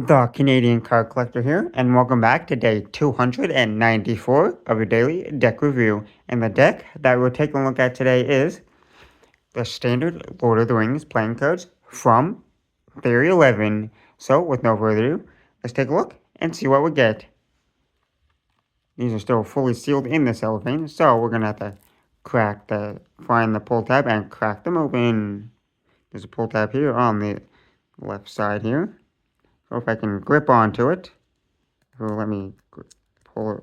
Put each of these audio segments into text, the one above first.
The Canadian Card Collector here, and welcome back to day 294 of your daily deck review. And the deck that we're taking a look at today is the standard Lord of the Rings playing cards from Theory 11. So, with no further ado, let's take a look and see what we get. These are still fully sealed in the cellophane, so we're going to have to find the pull tab and crack them open. There's a pull tab here on the left side here. So if I can grip onto it, let me pull it.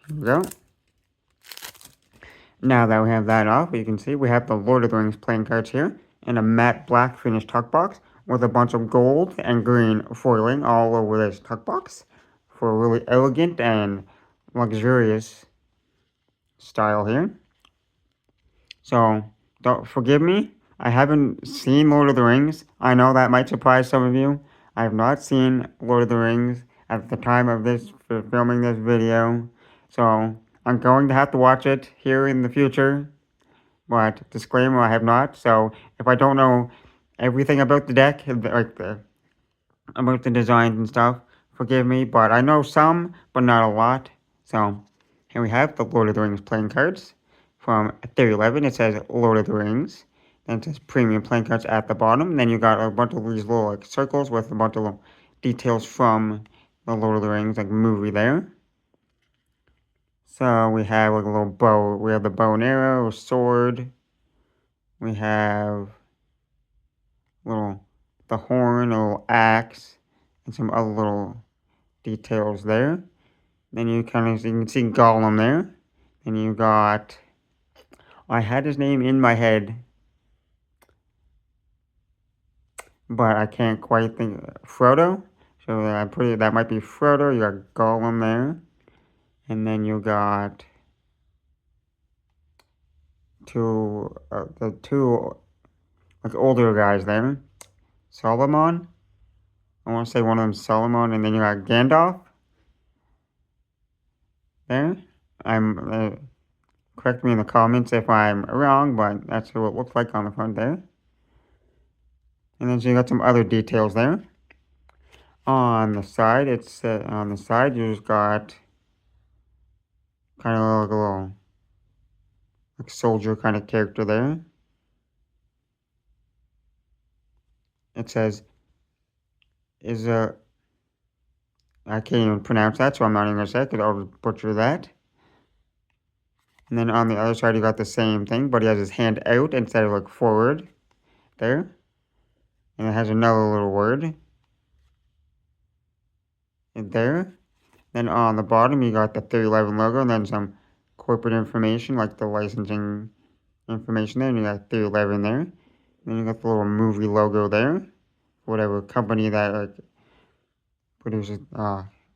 Here we go. Now that we have that off, you can see we have the Lord of the Rings playing cards here in a matte black finished tuck box with a bunch of gold and green foiling all over this tuck box for a really elegant and luxurious style here. So, don't forgive me. I haven't seen Lord of the Rings. I know that might surprise some of you. I have not seen Lord of the Rings at the time of this filming this video. So, I'm going to have to watch it here in the future. But, disclaimer, I have not. So, if I don't know everything about the deck, about the designs and stuff, forgive me. But I know some, but not a lot. So, here we have the Lord of the Rings playing cards. From Theory 11, it says Lord of the Rings. Then it says premium playing cards at the bottom. Then you got a bunch of these little circles with a bunch of little details from the Lord of the Rings movie there. So we have a little bow. We have the bow and arrow, a sword. We have the horn, a little axe, and some other little details there. Then you can see Gollum there. Then you got, I had his name in my head, but I can't quite think. Frodo. So that might be Frodo. You got Gollum there, and then you got the two older guys there. Solomon. I want to say one of them Solomon, and then you got Gandalf there. Correct me in the comments if I'm wrong, but that's what it looks like on the front there. And then so you got some other details there. On the side, you just got kind of like a little soldier kind of character there. It says I can't even pronounce that, so I'm not even gonna say it because I'll butcher that. And then on the other side, you got the same thing, but he has his hand out instead of forward there. And it has another little word there. Then on the bottom, you got the Theory 11 logo, and then some corporate information, like the licensing information there. And you got Theory 11 there. And then you got the little movie logo there. Whatever company that produces,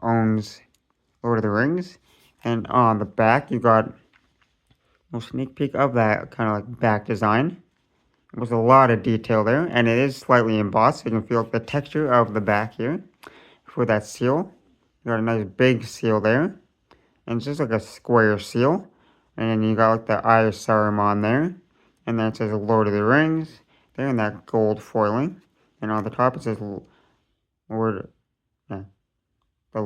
owns Lord of the Rings. And on the back, you got a little sneak peek of that kind of back design. There's a lot of detail there, and it is slightly embossed, so you can feel the texture of the back here for that seal. You got a nice big seal there, and it's just like a square seal. And then you got the Eye of Saruman there, and then it says Lord of the Rings there, and that gold foiling. And on the top it says the Lord of the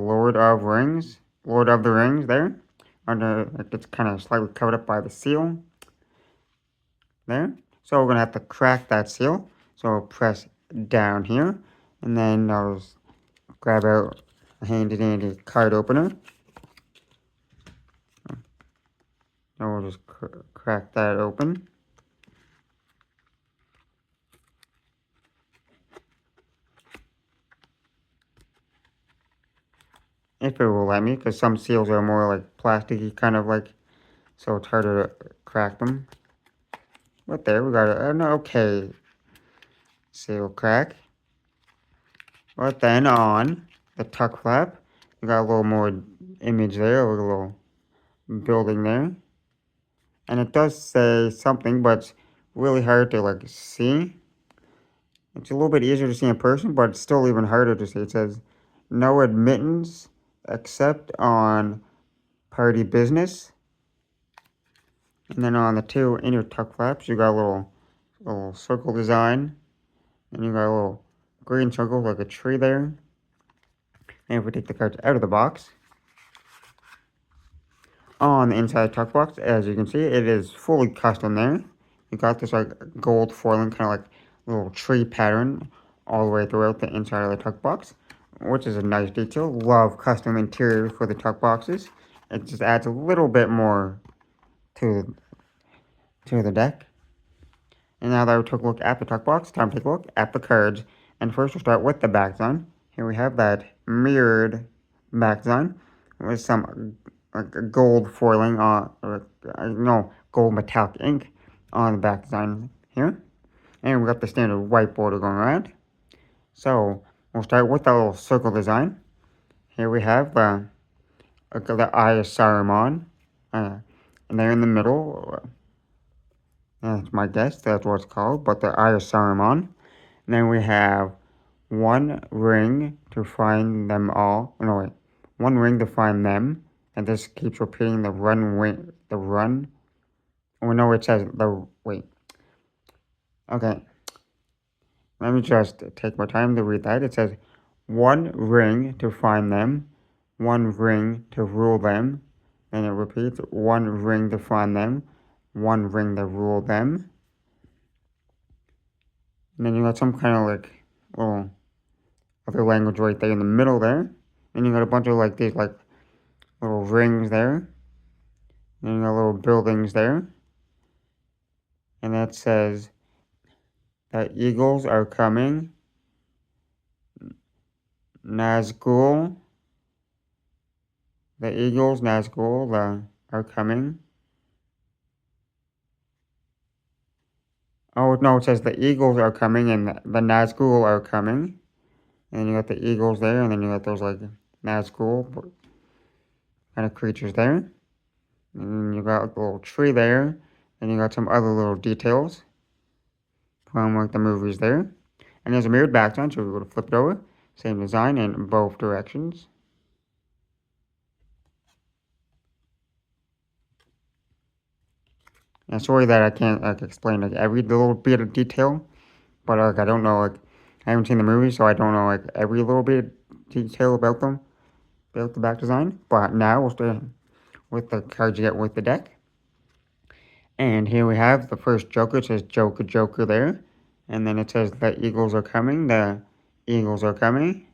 Rings there. It's kind of slightly covered up by the seal there. So we're going to have to crack that seal. So I'll press down here. And then I'll just grab out a handy-dandy card opener. And we'll just crack that open. If it will let me, because some seals are more plasticky, kind of so it's harder to crack them. But there, we got an okay seal crack. But then on the tuck flap, we got a little more image there, a little building there. And it does say something, but it's really hard to see. It's a little bit easier to see in person, but it's still even harder to see. It says, no admittance except on party business. And then on the two inner tuck flaps, you got a little circle design. And you got a little green circle like a tree there. And if we take the cards out of the box, on the inside tuck box, as you can see, it is fully custom there. You got this like gold foiling, kind of like little tree pattern all the way throughout the inside of the tuck box, which is a nice detail. Love custom interior for the tuck boxes. It just adds a little bit more to the deck. And now that we took a look at the tuck box, time to take a look at the cards. And first we'll start with the back design. Here we have that mirrored back design with some like gold foiling on, no, gold metallic ink on the back design here. And we got the standard white border going around. So we'll start with the little circle design. Here we have the Eye of Saruman, and there in the middle. That's my guess. That's what it's called. But the Eye of Saruman. And then we have one ring to find them all. No wait, one ring to find them. And this keeps repeating the run. The run. Oh no, it says the wait. Okay. Let me just take my time to read that. It says one ring to find them, one ring to rule them. Then it repeats one ring to find them, one ring to rule them. And then you got some kind of like little other language right there in the middle there. And you got a bunch of like these like little rings there. And you got little buildings there. And that says that eagles are coming. Nazgul. The eagles, Nazgul, are coming. Oh, no, it says the eagles are coming and the Nazgul are coming. And then you got the eagles there, and then you got those, like, Nazgul kind of creatures there. And you got a little tree there, and you got some other little details from, like, the movies there. And there's a mirrored background, so we're going to flip it over. Same design in both directions. And sorry that I can't like explain like every little bit of detail, but like I don't know like I haven't seen the movie, so I don't know like every little bit of detail about them, about the back design. But now we'll start with the cards you get with the deck. And here we have the first Joker. It says Joker, Joker there, and then it says the Eagles are coming. The Eagles are coming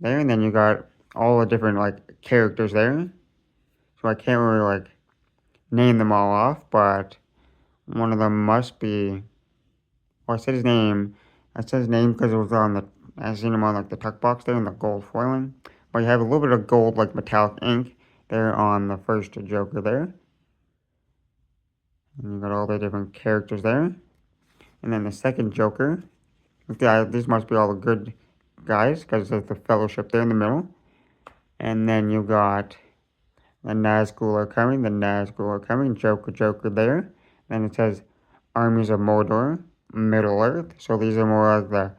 there, and then you got all the different like characters there. So I can't really like name them all off, but one of them must be. Well, I said his name. I said his name because it was on the. I seen him on like the tuck box there in the gold foiling. But you have a little bit of gold like metallic ink there on the first Joker there. And you got all the different characters there. And then the second Joker. Yeah, these must be all the good guys because there's the Fellowship there in the middle. And then you got the Nazgul are coming. The Nazgul are coming. Joker, Joker there. Then it says Armies of Mordor, Middle Earth. So these are more like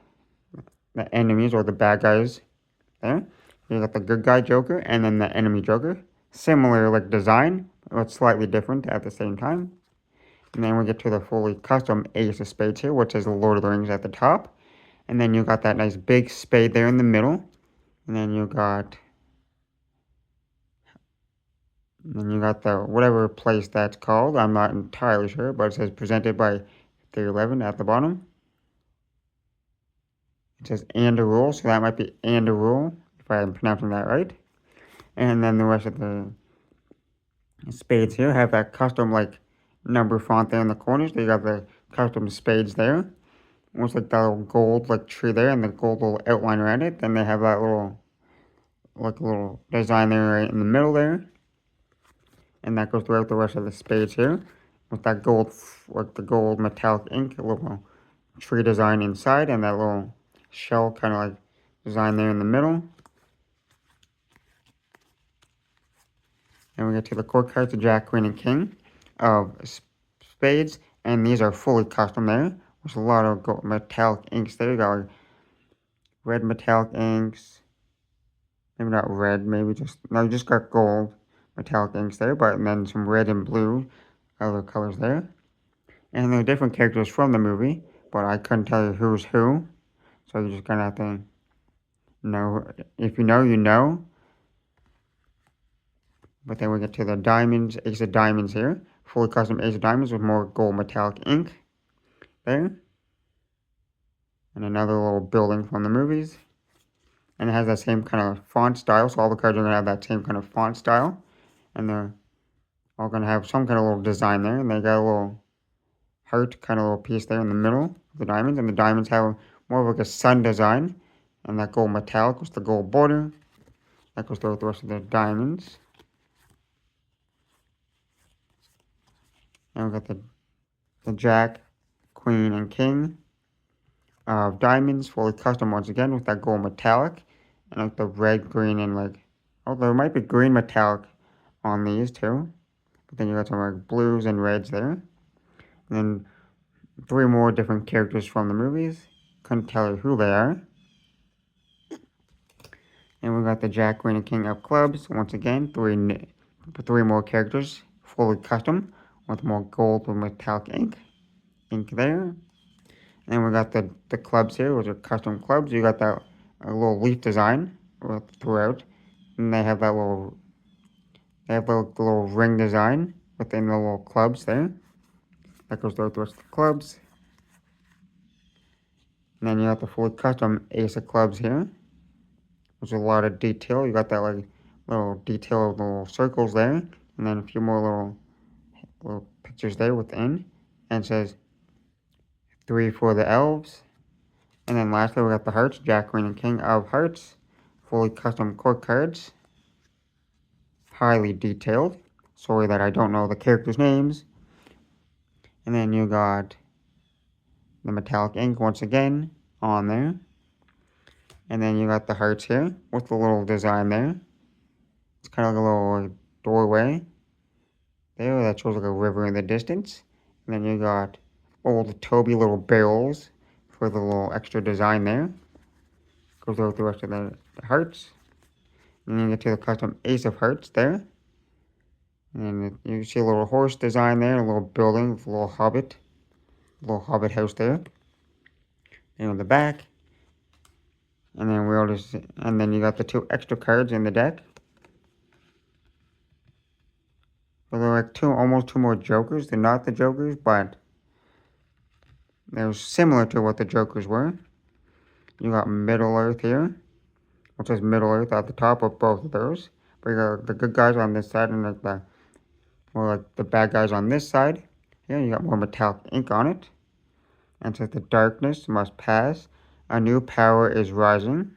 the enemies or the bad guys there. You got the good guy Joker and then the enemy Joker. Similar like design, but slightly different at the same time. And then we get to the fully custom Ace of Spades here, which is the Lord of the Rings at the top. And then you got that nice big spade there in the middle. And then you got the whatever place that's called. I'm not entirely sure, but it says presented by Theory11 at the bottom. It says and a rule, so that might be and a rule, if I'm pronouncing that right. And then the rest of the spades here have that custom like number font there in the corners. They got the custom spades there. Almost like that little gold like tree there and the gold little outline around it. Then they have that little design there right in the middle there. And that goes throughout the rest of the spades here. With that gold, like the gold metallic ink, a little tree design inside and that little shell kind of like design there in the middle. And we get to the court cards, the Jack, Queen, and King of Spades. And these are fully custom there. There's a lot of gold metallic inks there. You got like red metallic inks. Maybe not red, maybe just, no, you just got gold metallic inks there. But then some red and blue other colors there. And they're different characters from the movie. But I couldn't tell you who's who. So you just kind of have to No, if you know, you know. But then we get to the diamonds, ace of diamonds here. Fully custom ace of diamonds with more gold metallic ink there. And another little building from the movies. And it has that same kind of font style, so all the cards are going to have that same kind of font style. And they're all going to have some kind of little design there. And they got a little heart kind of little piece there in the middle of the diamonds. And the diamonds have more of like a sun design. And that gold metallic was the gold border. That goes through with the rest of the diamonds. And we got the jack, queen, and king of diamonds, fully custom once again with that gold metallic. And like the red, green, and like, oh, there might be green metallic on these too. But then you got some like blues and reds there. And then 3 more different characters from the movies. Couldn't tell you who they are. And we got the Jack, Queen, and King of Clubs. Once again, three more characters, fully custom, with more gold with metallic ink there. And then we got the clubs here, which are custom clubs. You got that little leaf design throughout, and they have the little ring design within the little clubs there. That goes throughout the rest of the clubs. And then you got the fully custom ace of clubs here. There's a lot of detail. You got that like little detail of the little circles there, and then a few more little pictures there within. And it says 3 for the elves. And then lastly, we got the hearts, Jack, Queen, and King of Hearts, fully custom court cards, highly detailed. Sorry that I don't know the characters' names. And then you got the metallic ink once again on there. And then you got the hearts here with the little design there. It's kind of like a little doorway there that shows like a river in the distance. And then you got old Toby little barrels for the little extra design there. Goes over the rest of the hearts. And then you get to the custom ace of hearts there. And you see a little horse design there, a little building with a little hobbit house there. And on the back. And then you got the 2 extra cards in the deck. Well, they're like almost 2 more jokers. They're not the jokers, but they're similar to what the jokers were. You got Middle Earth here, which is Middle Earth at the top of both of those. But you got the good guys on this side and like the bad guys on this side. Here you got more metallic ink on it. And it says the darkness must pass. A new power is rising.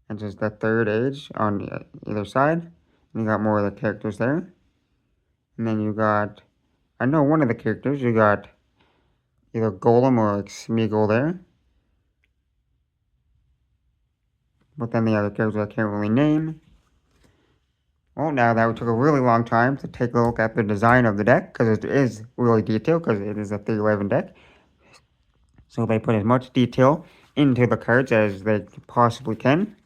And it says the third age on either side. And you got more of the characters there. And then you got, I know one of the characters, you got either Golem or like Smeagol there. But then the other characters I can't really name. Well, now that took a really long time to take a look at the design of the deck, because it is really detailed, because it is a Theory11 deck. So they put as much detail into the cards as they possibly can.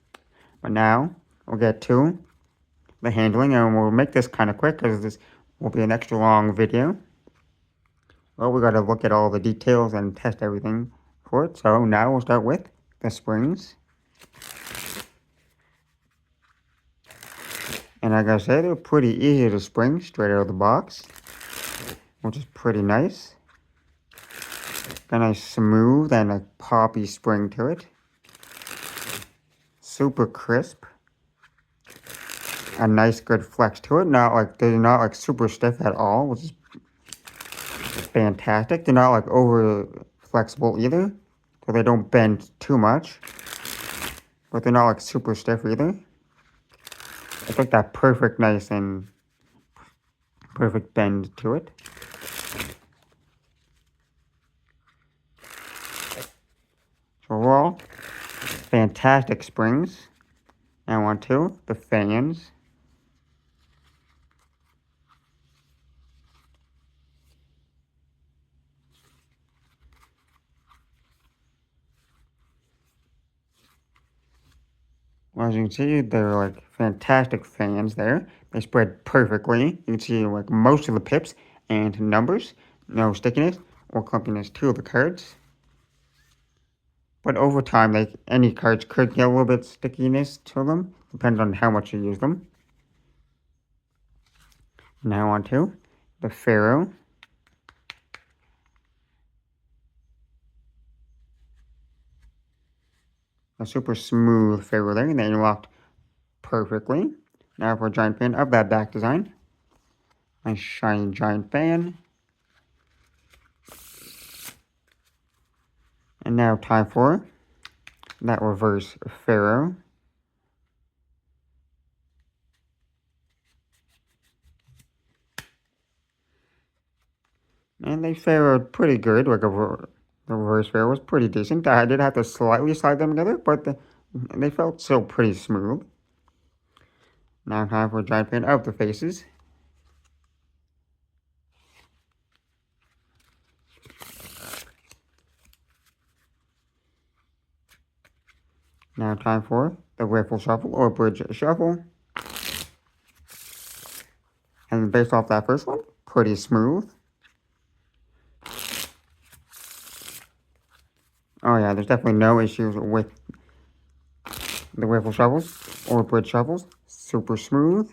But now, we'll get to the handling, and we'll make this kind of quick, because this will be an extra long video. Well, we got to look at all the details and test everything for it. So now we'll start with the springs. And like I said, they're pretty easy to spring straight out of the box, which is pretty nice. Got a nice smooth and a poppy spring to it. Super crisp. A nice good flex to it. They're not like super stiff at all, which is fantastic. They're not like over flexible either, so they don't bend too much. But they're not like super stiff either. It's like that perfect, nice and perfect bend to it. So overall, fantastic springs. And 1, 2, the fans. Well, as you can see, they're like fantastic fans there. They spread perfectly. You can see like most of the pips and numbers. No stickiness or clumpiness to the cards. but over time, any cards could get a little bit stickiness to them, depending on how much you use them. Now on to the Pharaoh. A super smooth Pharaoh there, and then locked perfectly. Now for a giant fan of that back design. Nice shiny giant fan. And now time for that reverse Pharaoh. And they fared pretty good. Like the reverse Pharaoh was pretty decent. I did have to slightly slide them together, but they felt still pretty smooth. Now time for a giant fan of the faces. Now time for the riffle shuffle or bridge shuffle. And based off that first one, pretty smooth. Oh yeah, there's definitely no issues with the riffle shuffles or bridge shuffles. Super smooth.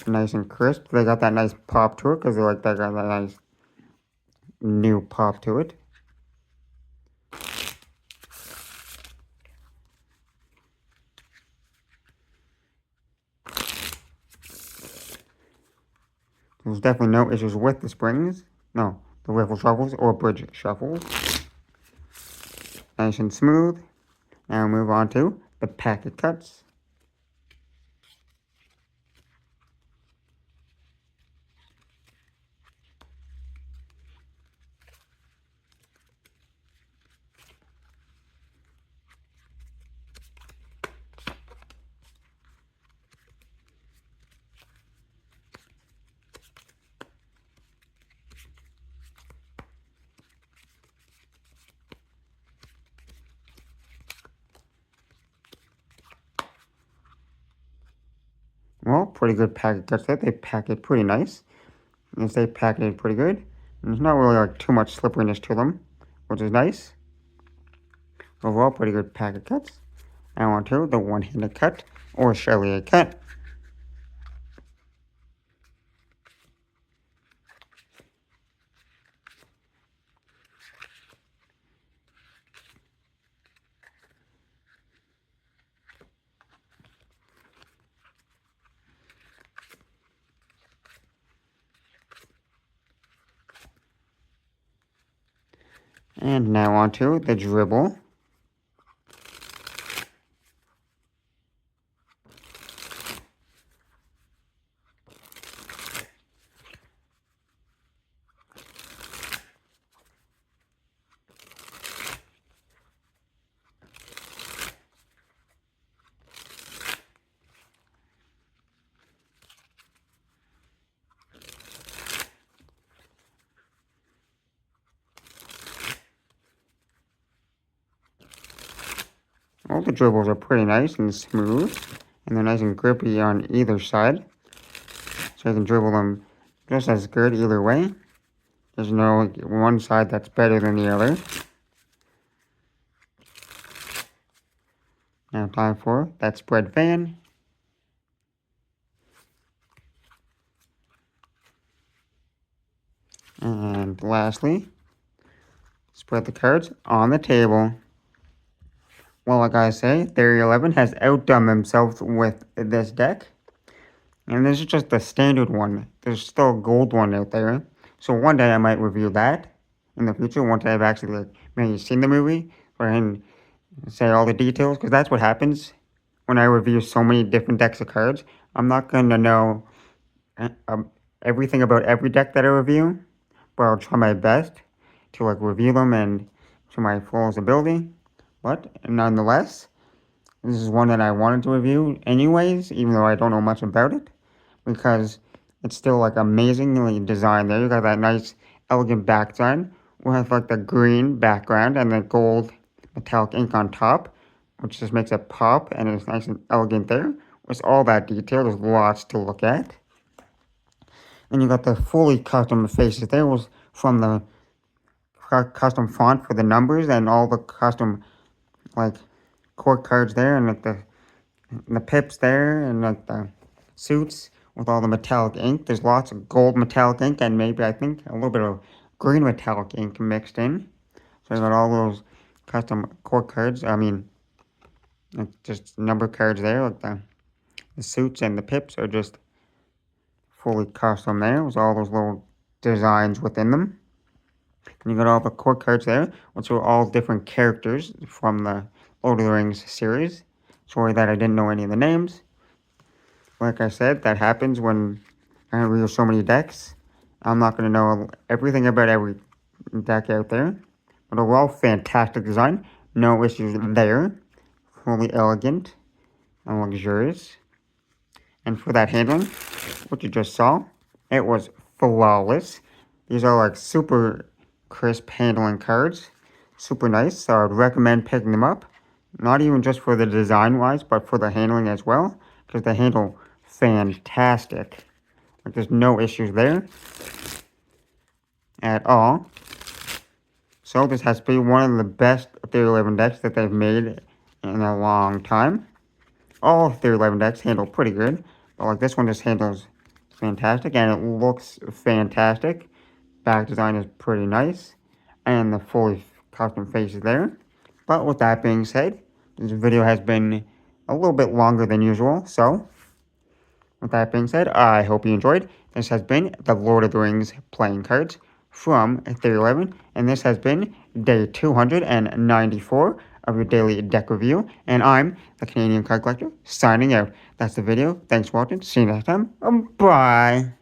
Nice and crisp. They got that nice pop to it because they got that nice new pop to it. There's definitely no issues with the springs. No, the riffle shuffles or bridge shuffles. Nice and smooth. Now move on to the packet cuts. Well, pretty good packet cuts there. They pack it pretty nice. And they pack it pretty good. And there's not really like too much slipperiness to them, which is nice. Overall, pretty good packet cuts. Now on to the one-handed cut or Chevalier cut. And now on to the dribble. All the dribbles are pretty nice and smooth, and they're nice and grippy on either side. So you can dribble them just as good either way. There's no one side that's better than the other. Now time for that spread fan. And lastly, spread the cards on the table. Well, like I say, Theory11 has outdone themselves with this deck. And this is just the standard one. There's still a gold one out there. So one day I might review that in the future, once I've actually maybe seen the movie, or and say all the details, because that's what happens when I review so many different decks of cards. I'm not going to know everything about every deck that I review, but I'll try my best to review them and to my fullest ability. But nonetheless, this is one that I wanted to review anyways, even though I don't know much about it, because it's still amazingly designed there. You got that nice elegant back design with the green background and the gold metallic ink on top, which just makes it pop, and it's nice and elegant there. With all that detail, there's lots to look at. And you got the fully custom faces there was from the custom font for the numbers and all the custom like court cards there, and like the pips there, and like the suits with all the metallic ink. There's lots of gold metallic ink and maybe I think a little bit of green metallic ink mixed in. So I got all those custom court cards. I mean, like just number cards there. Like the suits and the pips are just fully custom there with all those little designs within them. And you got all the court cards there, which are all different characters from the Lord of the Rings series. Sorry that I didn't know any of the names. Like I said, that happens when I read so many decks. I'm not going to know everything about every deck out there. But overall, fantastic design. No issues there. Fully elegant and luxurious. And for that handling, what you just saw, it was flawless. These are like super crisp handling cards. Super nice, so I'd recommend picking them up. Not even just for the design wise, but for the handling as well. Because they handle fantastic. Like there's no issues there at all. So this has to be one of the best Theory11 decks that they've made in a long time. All Theory11 decks handle pretty good, but like this one just handles fantastic, and it looks fantastic. Back design is pretty nice, and the fully custom face is there. But with that being said, this video has been a little bit longer than usual, so with that being said, I hope you enjoyed. This has been the Lord of the Rings playing cards from Theory11, and this has been day 294 of your daily deck review, and I'm the Canadian Card Collector, signing out. That's the video. Thanks for watching. See you next time. Bye.